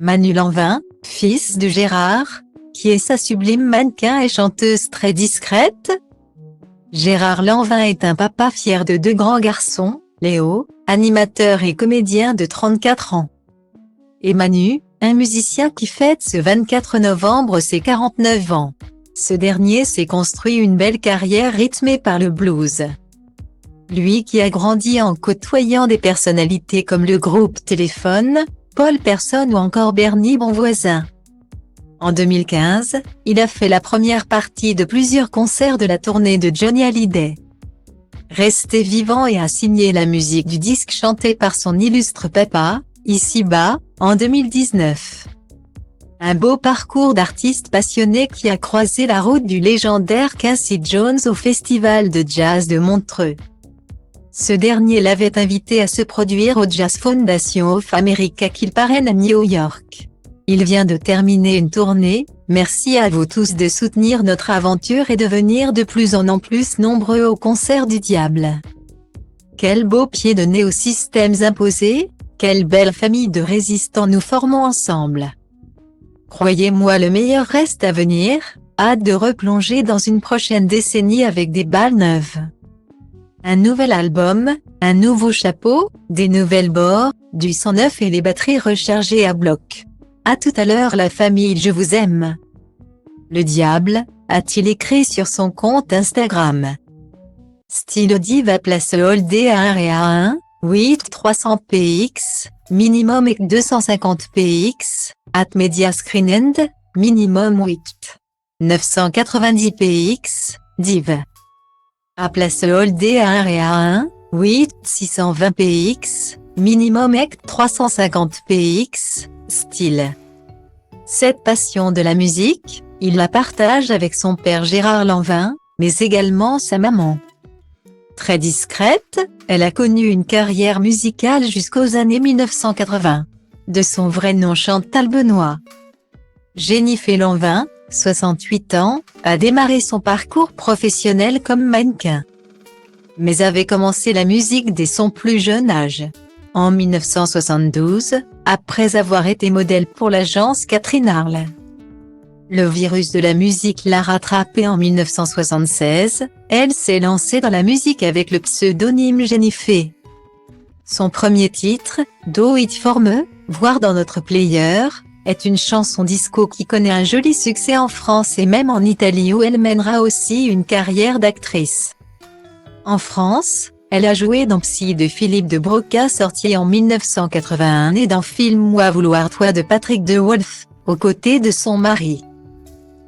Manu Lanvin, fils de Gérard, qui est sa sublime mannequin et chanteuse très discrète. Gérard Lanvin est un papa fier de deux grands garçons, Léo, animateur et comédien de 34 ans. Et Manu, un musicien qui fête ce 24 novembre ses 49 ans. Ce dernier s'est construit une belle carrière rythmée par le blues. Lui qui a grandi en côtoyant des personnalités comme le groupe Téléphone, Paul Personne ou encore Bernie Bonvoisin. En 2015, il a fait la première partie de plusieurs concerts de la tournée de Johnny Hallyday. Resté vivant et a signé la musique du disque chanté par son illustre papa, Ici-bas, en 2019. Un beau parcours d'artiste passionné qui a croisé la route du légendaire Quincy Jones au Festival de Jazz de Montreux. Ce dernier l'avait invité à se produire au Jazz Foundation of America qu'il parraine à New York. Il vient de terminer une tournée, merci à vous tous de soutenir notre aventure et de venir de plus en plus nombreux au concert du diable. Quel beau pied de nez aux systèmes imposés, quelle belle famille de résistants nous formons ensemble. Croyez-moi, le meilleur reste à venir, hâte de replonger dans une prochaine décennie avec des balles neuves. Un nouvel album, un nouveau chapeau, des nouvelles bords, du sang neuf et les batteries rechargées à bloc. À tout à l'heure la famille, je vous aime. Le diable, a-t-il écrit sur son compte Instagram. Stylo Diva place Holdé à 1 et à 1, 8 300 px, minimum et 250 px, at Media Screen End, minimum 8 990 px, div. À place Holdé à 1 et à 1, 8 620 px, minimum et 350 px, style. Cette passion de la musique, il la partage avec son père Gérard Lanvin, mais également sa maman. Très discrète, elle a connu une carrière musicale jusqu'aux années 1980. De son vrai nom Chantal Benoît. Jennifer Lanvin, 68 ans, a démarré son parcours professionnel comme mannequin. Mais avait commencé la musique dès son plus jeune âge. En 1972, après avoir été modèle pour l'agence Catherine Arle. Le virus de la musique l'a rattrapée en 1976, elle s'est lancée dans la musique avec le pseudonyme Jennifer. Son premier titre, Do It For Me, voire dans notre player, est une chanson disco qui connaît un joli succès en France et même en Italie où elle mènera aussi une carrière d'actrice. En France, elle a joué dans Psy de Philippe de Broca sorti en 1981 et dans Filme-moi vouloir toi de Patrick de Wolf, aux côtés de son mari.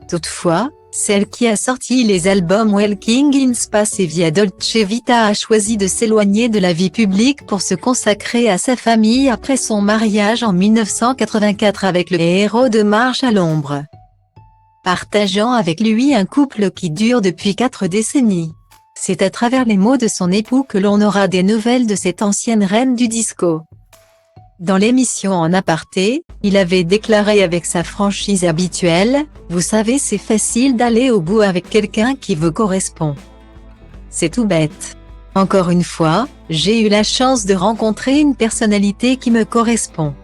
Toutefois, celle qui a sorti les albums Walking in Space et Via Dolce Vita a choisi de s'éloigner de la vie publique pour se consacrer à sa famille après son mariage en 1984 avec le héros de Marche à l'ombre. Partageant avec lui un couple qui dure depuis 4 décennies. C'est à travers les mots de son époux que l'on aura des nouvelles de cette ancienne reine du disco. Dans l'émission En aparté, il avait déclaré avec sa franchise habituelle, « Vous savez, c'est facile d'aller au bout avec quelqu'un qui vous correspond. C'est tout bête. Encore une fois, j'ai eu la chance de rencontrer une personnalité qui me correspond. »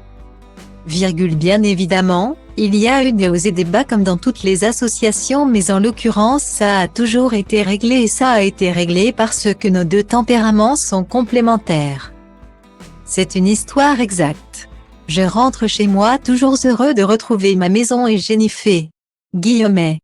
Bien évidemment, il y a eu des hauts et des bas comme dans toutes les associations, mais en l'occurrence ça a toujours été réglé et ça a été réglé parce que nos deux tempéraments sont complémentaires. C'est une histoire exacte. Je rentre chez moi toujours heureux de retrouver ma maison et Jennifer. Guillemet.